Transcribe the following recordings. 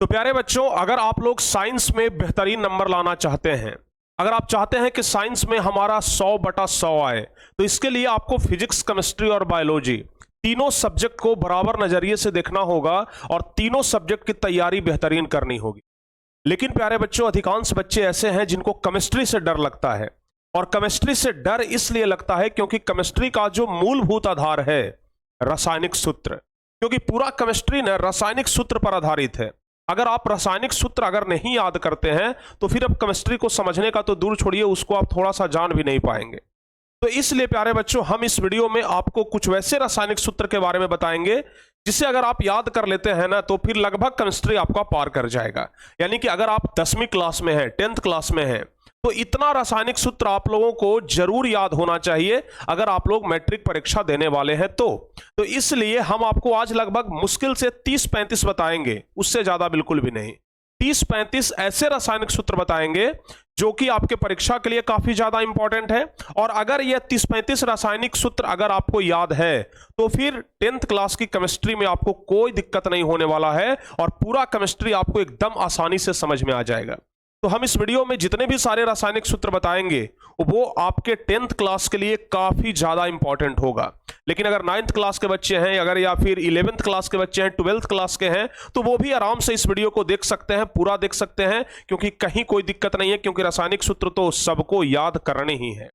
तो प्यारे बच्चों, अगर आप लोग साइंस में बेहतरीन नंबर लाना चाहते हैं, अगर आप चाहते हैं कि साइंस में हमारा 100/100 आए, तो इसके लिए आपको फिजिक्स, केमिस्ट्री और बायोलॉजी तीनों सब्जेक्ट को बराबर नजरिए से देखना होगा और तीनों सब्जेक्ट की तैयारी बेहतरीन करनी होगी। लेकिन प्यारे बच्चों, अधिकांश बच्चे ऐसे हैं जिनको केमिस्ट्री से डर लगता है, और केमिस्ट्री से डर इसलिए लगता है क्योंकि केमिस्ट्री का जो मूलभूत आधार है रासायनिक सूत्र, क्योंकि पूरा केमिस्ट्री ना रासायनिक सूत्र पर आधारित है। अगर आप रासायनिक सूत्र अगर नहीं याद करते हैं तो फिर अब केमिस्ट्री को समझने का तो दूर छोड़िए, उसको आप थोड़ा सा जान भी नहीं पाएंगे। तो इसलिए प्यारे बच्चों, हम इस वीडियो में आपको कुछ वैसे रासायनिक सूत्र के बारे में बताएंगे जिसे अगर आप याद कर लेते हैं ना, तो फिर लगभग केमिस्ट्री आपका पार कर जाएगा। यानी कि अगर आप 10वीं क्लास में हैं, 10th क्लास में हैं, तो इतना रासायनिक सूत्र आप लोगों को जरूर याद होना चाहिए अगर आप लोग मैट्रिक परीक्षा देने वाले हैं तो इसलिए हम आपको आज लगभग मुश्किल से 30-35 बताएंगे, उससे ज्यादा बिल्कुल भी नहीं। 30-35 ऐसे रासायनिक सूत्र बताएंगे जो कि आपके परीक्षा के लिए काफी ज्यादा इंपॉर्टेंट है। और अगर यह 30-35 रासायनिक सूत्र अगर आपको याद है तो फिर 10th क्लास की केमिस्ट्री में आपको कोई दिक्कत नहीं होने वाला है और पूरा केमिस्ट्री आपको एकदम आसानी से समझ में आ जाएगा। तो हम इस वीडियो में जितने भी सारे रासायनिक सूत्र बताएंगे वो आपके 10th क्लास के लिए काफी ज्यादा इंपॉर्टेंट होगा। लेकिन अगर 9th क्लास के बच्चे हैं, अगर या फिर 11th क्लास के बच्चे हैं, 12th क्लास के हैं, तो वो भी आराम से इस वीडियो को देख सकते हैं, पूरा देख सकते हैं, क्योंकि कहीं कोई दिक्कत नहीं है, क्योंकि रासायनिक सूत्र तो सबको याद करने ही है।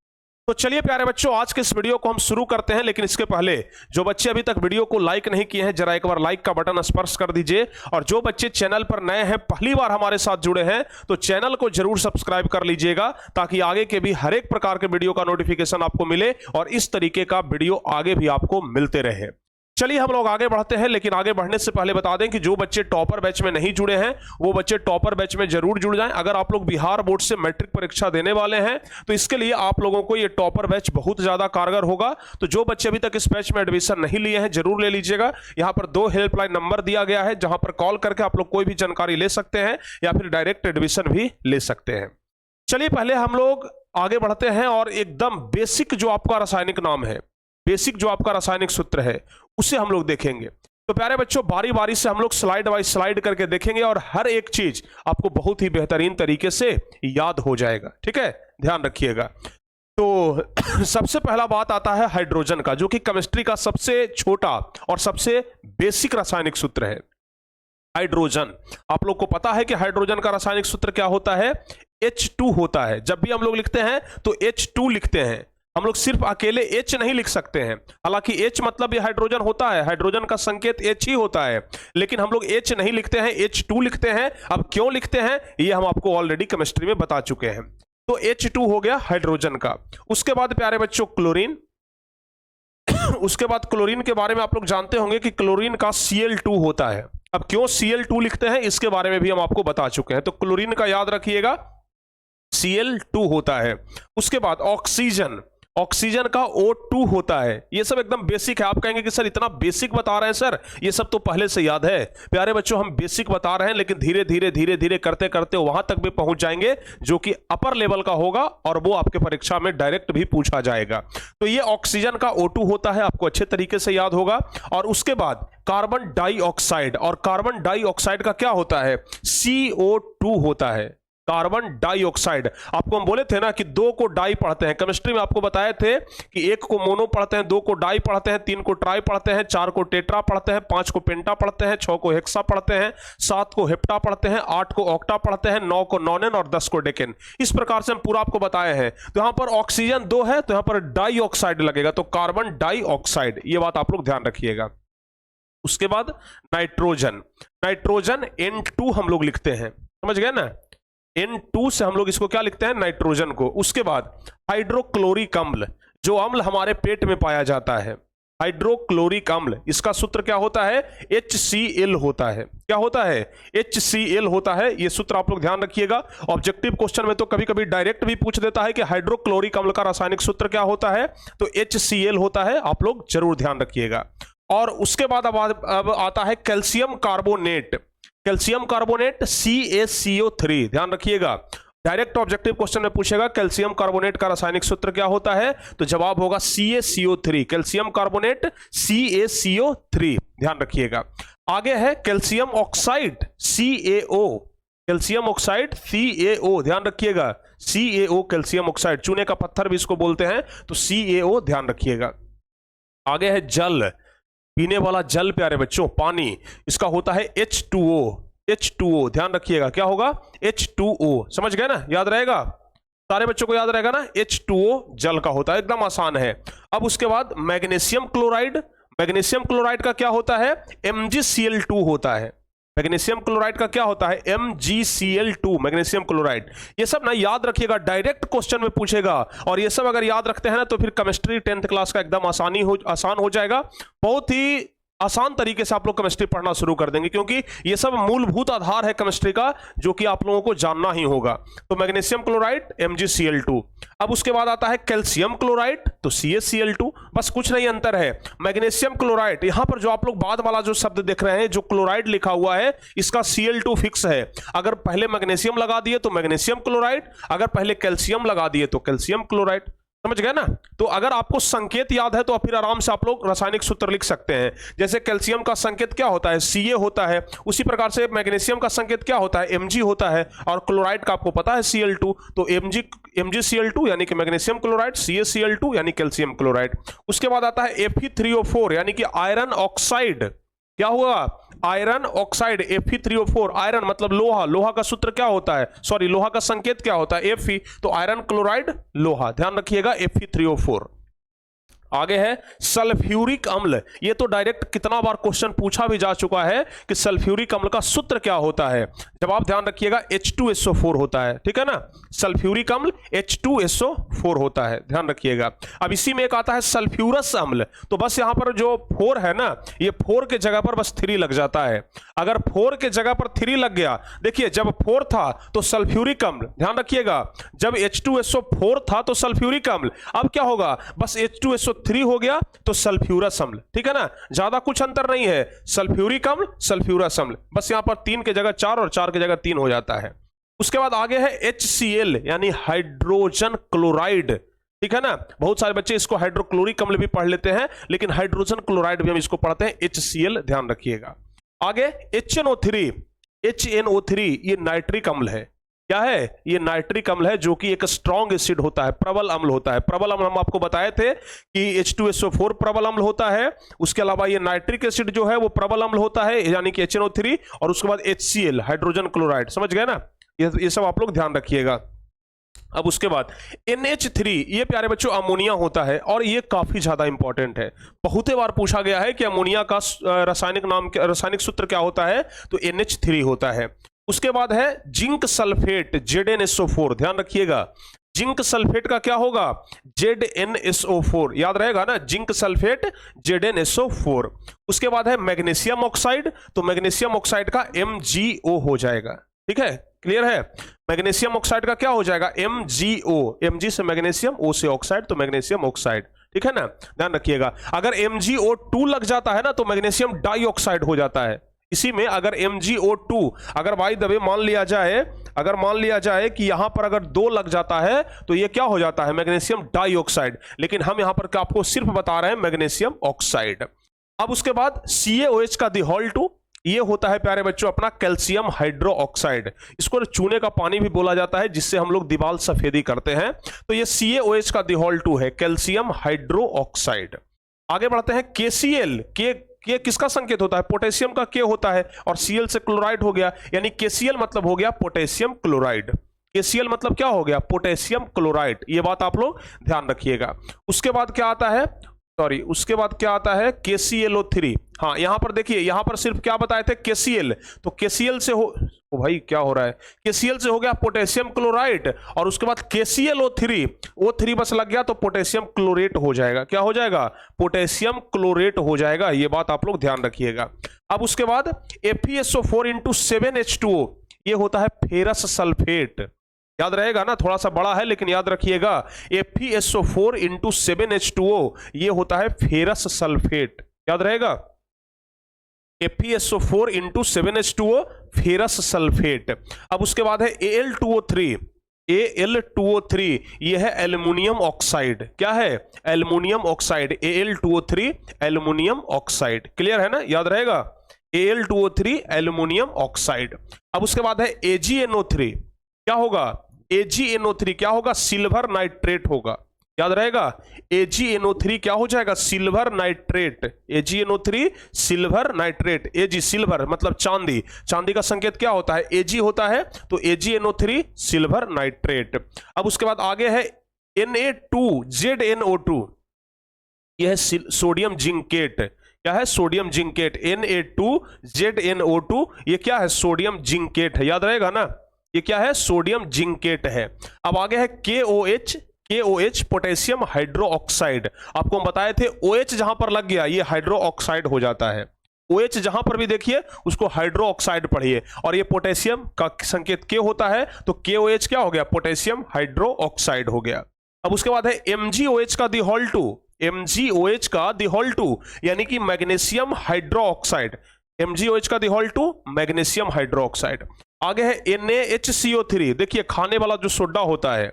तो चलिए प्यारे बच्चों, आज के इस वीडियो को हम शुरू करते हैं। लेकिन इसके पहले जो बच्चे अभी तक वीडियो को लाइक नहीं किए हैं, जरा एक बार लाइक का बटन स्पर्श कर दीजिए। और जो बच्चे चैनल पर नए हैं, पहली बार हमारे साथ जुड़े हैं, तो चैनल को जरूर सब्सक्राइब कर लीजिएगा ताकि आगे के भी हर एक प्रकार के वीडियो का नोटिफिकेशन आपको मिले और इस तरीके का वीडियो आगे भी आपको मिलते रहे। चलिए हम लोग आगे बढ़ते हैं। लेकिन आगे बढ़ने से पहले बता दें कि जो बच्चे टॉपर बैच में नहीं जुड़े हैं वो बच्चे टॉपर बैच में जरूर जुड़ जाएं। अगर आप लोग बिहार बोर्ड से मैट्रिक परीक्षा देने वाले हैं तो इसके लिए आप लोगों को ये टॉपर बैच बहुत ज्यादा कारगर होगा। तो जो बच्चे अभी तक इस बैच में एडमिशन नहीं लिए हैं जरूर ले लीजिएगा। यहां पर 2 हेल्पलाइन नंबर दिया गया है जहां पर कॉल करके आप लोग कोई भी जानकारी ले सकते हैं या फिर डायरेक्ट एडमिशन भी ले सकते हैं। चलिए पहले हम लोग आगे बढ़ते हैं और एकदम बेसिक जो आपका रासायनिक नाम है, बेसिक जो आपका रासायनिक सूत्र है, उसे हम लोग देखेंगे। तो प्यारे बच्चों, बारी बारी से हम लोग स्लाइड बाय स्लाइड करके देखेंगे और हर एक चीज आपको बहुत ही बेहतरीन तरीके से याद हो जाएगा। ठीक है, ध्यान रखिएगा। तो सबसे पहला बात आता है हाइड्रोजन का, जो कि केमिस्ट्री का सबसे छोटा और सबसे बेसिक रासायनिक सूत्र है। हाइड्रोजन, आप लोग को पता है कि हाइड्रोजन का रासायनिक सूत्र क्या होता है? H2 होता है। जब भी हम लोग लिखते हैं तो H2 लिखते हैं। हम लोग सिर्फ अकेले H नहीं लिख सकते हैं, हालांकि H मतलब ये हाइड्रोजन होता है, हाइड्रोजन का संकेत H ही होता है, लेकिन हम लोग H नहीं लिखते हैं, H2 लिखते हैं। अब क्यों लिखते हैं ये हम आपको ऑलरेडी केमिस्ट्री में बता चुके हैं। तो H2 हो गया हाइड्रोजन का। उसके बाद प्यारे बच्चों क्लोरीन उसके बाद क्लोरीन के बारे में आप लोग जानते होंगे कि क्लोरीन का Cl2 होता है। अब क्यों Cl2 लिखते हैं इसके बारे में भी हम आपको बता चुके हैं। तो क्लोरीन का याद रखिएगा, Cl2 होता है। उसके बाद ऑक्सीजन, ऑक्सीजन का O2 होता है। ये सब एकदम बेसिक है। आप कहेंगे कि सर इतना बेसिक बता रहे हैं सर, ये सब तो पहले से याद है। प्यारे बच्चों, हम बेसिक बता रहे हैं, लेकिन धीरे धीरे करते करते वहां तक भी पहुंच जाएंगे जो कि अपर लेवल का होगा और वो आपके परीक्षा में डायरेक्ट भी पूछा जाएगा। तो ये ऑक्सीजन का O2 होता है, आपको अच्छे तरीके से याद होगा। और उसके बाद कार्बन डाइऑक्साइड, और कार्बन डाइऑक्साइड का क्या होता है? CO2 होता है। कार्बन डाइऑक्साइड, आपको हम बोले थे ना कि 2 को डाई पढ़ते हैं। केमिस्ट्री में आपको बताए थे कि 1 को मोनो पढ़ते हैं, 2 को डाई पढ़ते हैं, 3 को ट्राई पढ़ते हैं, 4 को टेट्रा पढ़ते हैं, 5 को पेंटा पढ़ते हैं, 6 को हेक्सा पढ़ते हैं, 7 को हेप्टा पढ़ते हैं, 8 को ऑक्टा पढ़ते हैं, 9 को नॉनेन और 10 को डेकेन। इस प्रकार से हम पूरा आपको बताए हैं। तो यहां पर ऑक्सीजन 2 है तो यहां पर डाइऑक्साइड लगेगा, तो कार्बन डाइऑक्साइड, ये बात आप लोग ध्यान रखिएगा। उसके बाद नाइट्रोजन, नाइट्रोजन N2 हम लोग लिखते हैं, समझ गए ना? N2 से हम लोग इसको क्या लिखते हैं? नाइट्रोजन को। उसके बाद हाइड्रोक्लोरिक अम्ल, जो अम्ल हमारे पेट में पाया जाता है, हाइड्रोक्लोरिक अम्ल, इसका सूत्र क्या होता है? HCl होता है। क्या होता है? HCl होता है। ये सूत्र आप लोग ध्यान रखिएगा। ऑब्जेक्टिव क्वेश्चन में तो कभी कभी डायरेक्ट भी पूछ देता है कि हाइड्रोक्लोरिक अम्ल का रासायनिक सूत्र क्या होता है, तो HCl होता है। आप लोग जरूर ध्यान रखिएगा। और उसके बाद अब आता है calcium carbonate, calcium carbonate CaCO3, ध्यान रखिएगा। डायरेक्ट ऑब्जेक्टिव क्वेश्चन में पूछेगा कैल्शियम कार्बोनेट का रासायनिक सूत्र क्या होता है, तो जवाब होगा CaCO3, कैल्शियम कार्बोनेट CaCO3, ध्यान रखिएगा। आगे है calcium oxide CaO, calcium oxide CaO, ध्यान रखिएगा, CaO कैल्शियम ऑक्साइड, चूने का पत्थर भी इसको बोलते हैं, तो CaO ध्यान रखिएगा। आगे है जल, पीने वाला जल प्यारे बच्चों, पानी, इसका होता है H2O, ध्यान रखिएगा, क्या होगा H2O, समझ गए ना, याद रहेगा, सारे बच्चों को याद रहेगा ना, H2O जल का होता है, एकदम आसान है। अब उसके बाद मैग्नीशियम क्लोराइड, मैग्नीशियम क्लोराइड का क्या होता है MgCl2 होता है, मैग्नीशियम क्लोराइड का क्या होता है MgCl2, मैग्नीशियम क्लोराइड। ये सब ना याद रखिएगा, डायरेक्ट क्वेश्चन में पूछेगा, और ये सब अगर याद रखते हैं ना तो फिर केमिस्ट्री 10th क्लास का एकदम आसान हो जाएगा, बहुत ही आसान तरीके से आप लोग केमिस्ट्री पढ़ना शुरू कर देंगे, क्योंकि ये सब मूलभूत आधार है केमिस्ट्री का जो कि आप लोगों को जानना ही होगा। तो मैग्नीशियम क्लोराइड MgCl2। अब उसके बाद आता है कैल्शियम क्लोराइड, तो CaCl2, बस कुछ नहीं अंतर है। मैग्नीशियम क्लोराइड, यहां पर जो आप लोग बाद वाला जो शब्द देख रहे हैं, जो क्लोराइड लिखा हुआ है, इसका Cl2 फिक्स है। अगर पहले मैग्नीशियम लगा दिए तो मैग्नीशियम क्लोराइड, अगर पहले कैल्शियम लगा दिए तो कैल्शियम क्लोराइड, समझ गए ना। तो अगर आपको संकेत याद है तो फिर आराम से आप लोग रासायनिक सूत्र लिख सकते हैं। जैसे कैल्शियम का संकेत क्या होता है Ca होता है, उसी प्रकार से मैग्नीशियम का संकेत क्या होता है Mg होता है, और क्लोराइड का आपको पता है Cl2, तो MgCl2 यानी कि मैग्नीशियम क्लोराइड, CaCl2 यानी कैल्शियम क्लोराइड। उसके बाद आता है Fe3O4 यानी कि आयरन ऑक्साइड, क्या हुआ आयरन ऑक्साइड Fe3O4, आयरन मतलब लोहा, लोहा का सूत्र क्या होता है, सॉरी लोहा का संकेत क्या होता है Fe, तो आयरन क्लोराइड लोहा, ध्यान रखिएगा Fe3O4। आगे है सल्फ्यूरिक अम्ल, ये तो डायरेक्ट कितना बार क्वेश्चन पूछा भी जा चुका है कि सल्फ्यूरिक अम्ल का सूत्र क्या होता है, जवाब ध्यान रखिएगा H2SO4 होता है, ठीक है ना, सल्फ्यूरिक अम्ल H2SO4 होता है, ध्यान रखिएगा। अब इसी में एक आता है सल्फ्यूरस अम्ल, तो बस यहां पर जो 4 है ना, ये 4 के जगह पर बस 3 लग जाता है। अगर 4 के जगह पर 3 लग गया, देखिए जब 4 था तो सल्फ्यूरिक अम्ल, ध्यान रखिएगा, जब H2SO4 था तो सल्फ्यूरिक अम्ल, अब क्या होगा बस H2SO3 हो गया तो सल्फ्यूरस अम्ल, ठीक है ना, ज्यादा कुछ अंतर नहीं है, सल्फ्यूरिक अम्ल सल्फ्यूरस अम्ल, बस यहां पर 3 के जगह 4 और 4 की जगह 3 हो जाता है। उसके बाद आगे है HCl यानी हाइड्रोजन क्लोराइड, ठीक है ना, बहुत सारे बच्चे इसको हाइड्रोक्लोरिक अम्ल भी पढ़ लेते हैं, लेकिन हाइड्रोजन क्लोराइड भी हम इसको पढ़ते हैं HCl, ध्यान रखिएगा। आगे HNO3, ये नाइट्रिक अम्ल है, क्या है ये नाइट्रिक अम्ल है, जो कि एक स्ट्रॉन्ग एसिड होता है, प्रबल अम्ल होता है। प्रबल अम्ल हम आपको बताए थे कि H2SO4 प्रबल अम्ल होता है, उसके अलावा ये नाइट्रिक एसिड जो है वो प्रबल अम्ल होता है, यानी कि HNO3, और उसके बाद HCl हाइड्रोजन क्लोराइड, समझ गए ना, ये सब आप लोग ध्यान रखिएगा। अब उसके बाद NH3, ये प्यारे बच्चों अमोनिया होता है, और ये काफी ज्यादा इंपॉर्टेंट है, बहुत बार पूछा गया है कि अमोनिया का रासायनिक सूत्र क्या होता है, तो NH3 होता है। उसके बाद है जिंक सल्फेट ZnSO4, ध्यान रखिएगा, जिंक सल्फेट का क्या होगा ZnSO4, याद रहेगा ना, जिंक सल्फेट ZnSO4। उसके बाद है मैग्नीशियम ऑक्साइड, तो मैग्नीशियम ऑक्साइड का MgO हो जाएगा, ठीक है, क्लियर है, मैग्नीशियम ऑक्साइड का क्या हो जाएगा MgO, Mg से मैग्नीशियम, O से ऑक्साइड, तो मैग्नीशियम ऑक्साइड, ठीक है ना, ध्यान रखिएगा। अगर MgO2 लग जाता है ना तो मैग्नीशियम डाइऑक्साइड हो जाता है, इसी में अगर MgO2, अगर बाय द वे मान लिया जाए कि यहां पर अगर 2 लग जाता है तो ये क्या हो जाता है मैग्नीशियम डाइऑक्साइड, लेकिन हम यहां पर आपको सिर्फ बता रहे हैं मैग्नीशियम ऑक्साइड। अब उसके बाद CaOH का D2, ये होता है प्यारे बच्चों अपना कैल्शियम हाइड्रो ऑक्साइड, इसको चूने का पानी भी बोला जाता है, जिससे हम लोग दीवार सफेदी करते हैं, तो ये CaOH का D2 है, कैल्शियम हाइड्रो ऑक्साइड। आगे बढ़ते हैं KCl, के किसका संकेत होता है, पोटेशियम का K होता है, और Cl से क्लोराइड हो गया, यानी KCl मतलब हो गया पोटेशियम क्लोराइड, KCl मतलब क्या हो गया पोटेशियम क्लोराइड, ये बात आप लोग ध्यान रखिएगा। उसके बाद क्या आता है, उसके बाद क्या आता है KClO3, हाँ यहां पर देखिए, यहां पर सिर्फ क्या बताए थे KCl, तो KCl से हो, ओ भाई क्या हो रहा है, KCl से हो गया पोटेशियम क्लोराइड, और उसके बाद KClO3, O3 बस लग गया तो पोटेशियम क्लोरेट हो जाएगा, क्या हो जाएगा पोटेशियम क्लोरेट हो जाएगा, ये बात आप लोग ध्यान रखिएगा। अब उसके बाद FeSO4 × 7H2O, ये होता है फेरस सल्फेट, याद रहेगा ना, थोड़ा सा बड़ा है लेकिन याद रखिएगा, FeSO4 × 7H2O, ये होता है फेरस सल्फेट, याद रहेगा, FeSO4 × 7H2O फेरस सल्फेट। अब उसके बाद है Al2O3, Al2O3 ये है एल्युमिनियम ऑक्साइड। क्या है? Aluminium oxide, Al2O3 aluminium oxide. Clear है ना, याद रहेगा, Al2O3 एल्युमिनियम ऑक्साइड। अब उसके बाद है AgNO3। क्या होगा? AgNO3 क्या होगा? सिल्वर नाइट्रेट होगा। याद रहेगा, AgNO3 क्या हो जाएगा? Silver nitrate. AgNO3 silver nitrate. Ag silver मतलब चांदी, चांदी का संकेत क्या होता है? Ag होता है, तो AgNO3 सिल्वर नाइट्रेट। अब उसके बाद आगे है Na2ZNO2, यह है सोडियम जिंकेट। क्या है? Sodium zincate. Na2ZNO2 ये क्या है? सोडियम जिंकेट है। याद रहेगा ना, ये क्या है? सोडियम जिंकेट है। अब आगे है KOH पोटेशियम हाइड्रो ऑक्साइड। आपको हम बताए थे OH जहां पर लग गया ये हाइड्रो ऑक्साइड हो जाता है। OH जहां पर भी देखिए उसको हाइड्रो ऑक्साइड पढ़िए, और ये पोटेशियम का संकेत K होता है, तो KOH क्या हो गया? पोटेशियम हाइड्रो ऑक्साइड हो गया। अब उसके बाद है MgOH का दिहोल 2, MgOH का दिहोल 2 यानी कि मैग्नीशियम हाइड्रो ऑक्साइड। MgOH का दिहोल 2 मैग्नीशियम हाइड्रो ऑक्साइड। आगे है NaHCO3। देखिए खाने वाला जो सोडा होता है,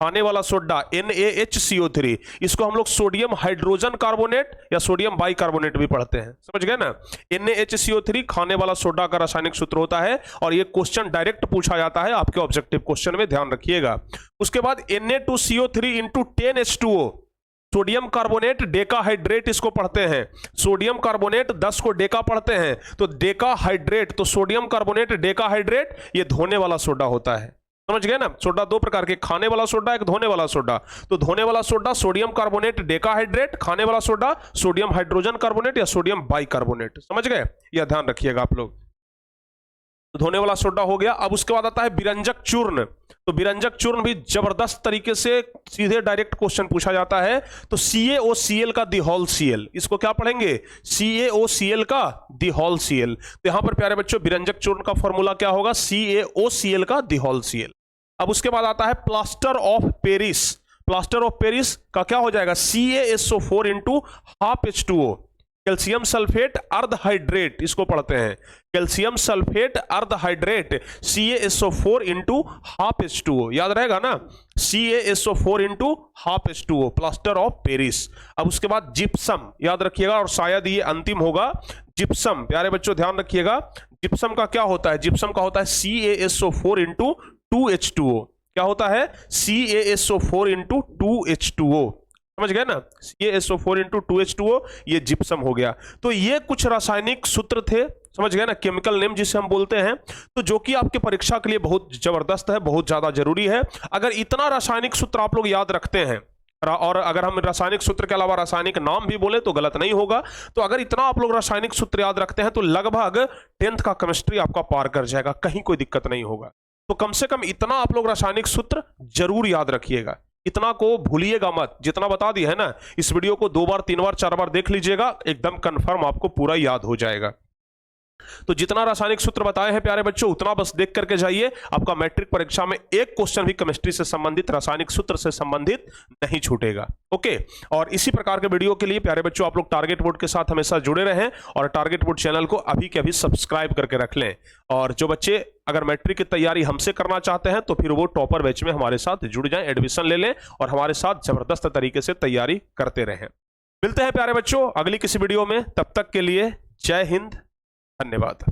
खाने वाला सोडा NaHCO3, इसको हम लोग सोडियम हाइड्रोजन कार्बोनेट या सोडियम बाइकार्बोनेट भी पढ़ते हैं। समझ गए ना, NaHCO3 खाने वाला सोडा का रासायनिक सूत्र होता है, और ये क्वेश्चन डायरेक्ट पूछा जाता है आपके ऑब्जेक्टिव क्वेश्चन में, ध्यान रखिएगा। उसके बाद Na2CO3 into 10H2O, sodium carbonate decahydrate इसको पढ़ते हैं। सोडियम कार्बोनेट 10 को डेका पढ़ते हैं, तो डेकाहाइड्रेट, तो सोडियम कार्बोनेट डेकाहाइड्रेट ये धोने वाला सोडा होता है। समझ गए ना, सोडा दो प्रकार के, खाने वाला सोडा, एक धोने वाला सोडा। तो धोने वाला सोडा सोडियम कार्बोनेट डेकाहाइड्रेट, खाने वाला सोडा सोडियम हाइड्रोजन कार्बोनेट या सोडियम बाइकार्बोनेट। समझ गए, यह ध्यान रखिएगा आप लोग। तो धोने वाला सोडा हो गया। अब उसके बाद आता है विरंजक चूर्ण। तो विरंजक चूर्ण भी जबरदस्त तरीके से सीधे डायरेक्ट क्वेश्चन पूछा जाता है। तो CaOCl का दिहोल Cl, इसको क्या पढ़ेंगे? CaOCl का दिहोल Cl। तो यहां पर प्यारे बच्चों विरंजक चूर्ण का फॉर्मूला क्या होगा? CaOCl का दिहोल Cl। अब उसके बाद आता है plaster of Paris. Plaster of Paris का क्या हो जाएगा? CaSO4 into half H2O। Calcium sulphate अर्धहाइड्रेट इसको पढ़ते हैं, कैल्शियम सल्फेट अर्धहाइड्रेट CaSO4 इंटू हाफ H2O। याद रहेगा ना, CaSO4 into half H2O, plaster of Paris. अब उसके बाद जिप्सम, याद रखिएगा, और शायद ये अंतिम होगा। जिप्सम प्यारे बच्चों ध्यान रखिएगा, जिप्सम का क्या होता है? जिप्सम का होता है CaSO4 इंटू 2H2O। क्या होता है? CaSO4 into 2H2O। समझ गए ना, CaSO4 इंटू 2H2O, ये जिप्सम हो गया। तो ये कुछ रासायनिक सूत्र थे, समझ गए ना, केमिकल नेम जिसे हम बोलते हैं, तो जो कि आपके परीक्षा के लिए बहुत जबरदस्त है, बहुत ज्यादा जरूरी है। अगर इतना रासायनिक सूत्र आप लोग याद रखते हैं, और अगर हम रासायनिक सूत्र के अलावा रासायनिक नाम भी बोले तो गलत नहीं होगा, तो अगर इतना आप लोग रासायनिक सूत्र याद रखते हैं तो लगभग 10th का केमिस्ट्री आपका पार कर जाएगा, कहीं कोई दिक्कत नहीं होगा। तो कम से कम इतना आप लोग रासायनिक सूत्र जरूर याद रखिएगा, इतना को भूलिएगा मत। जितना बता दिया है ना, इस वीडियो को 2 बार 3 बार 4 बार देख लीजिएगा, एकदम कंफर्म आपको पूरा याद हो जाएगा। तो जितना रासायनिक सूत्र बताए हैं प्यारे बच्चों, उतना बस देख करके जाइए, आपका मैट्रिक परीक्षा में एक क्वेश्चन भी केमिस्ट्री से संबंधित, रासायनिक सूत्र से संबंधित नहीं छूटेगा। ओके, और इसी प्रकार के वीडियो के लिए प्यारे बच्चों आप लोग टारगेट बोर्ड के साथ हमेशा जुड़े रहें, और टारगेट बोर्ड चैनल को अभी के अभी सब्सक्राइब करके रख लें। और जो बच्चे अगर मैट्रिक की तैयारी हमसे करना चाहते हैं तो फिर वो टॉपर बैच में हमारे साथ जुड़ जाएं, एडमिशन ले लें, और हमारे साथ जबरदस्त तरीके से तैयारी करते रहें। मिलते हैं प्यारे बच्चों अगली किसी वीडियो में, तब तक के लिए जय हिंद, धन्यवाद।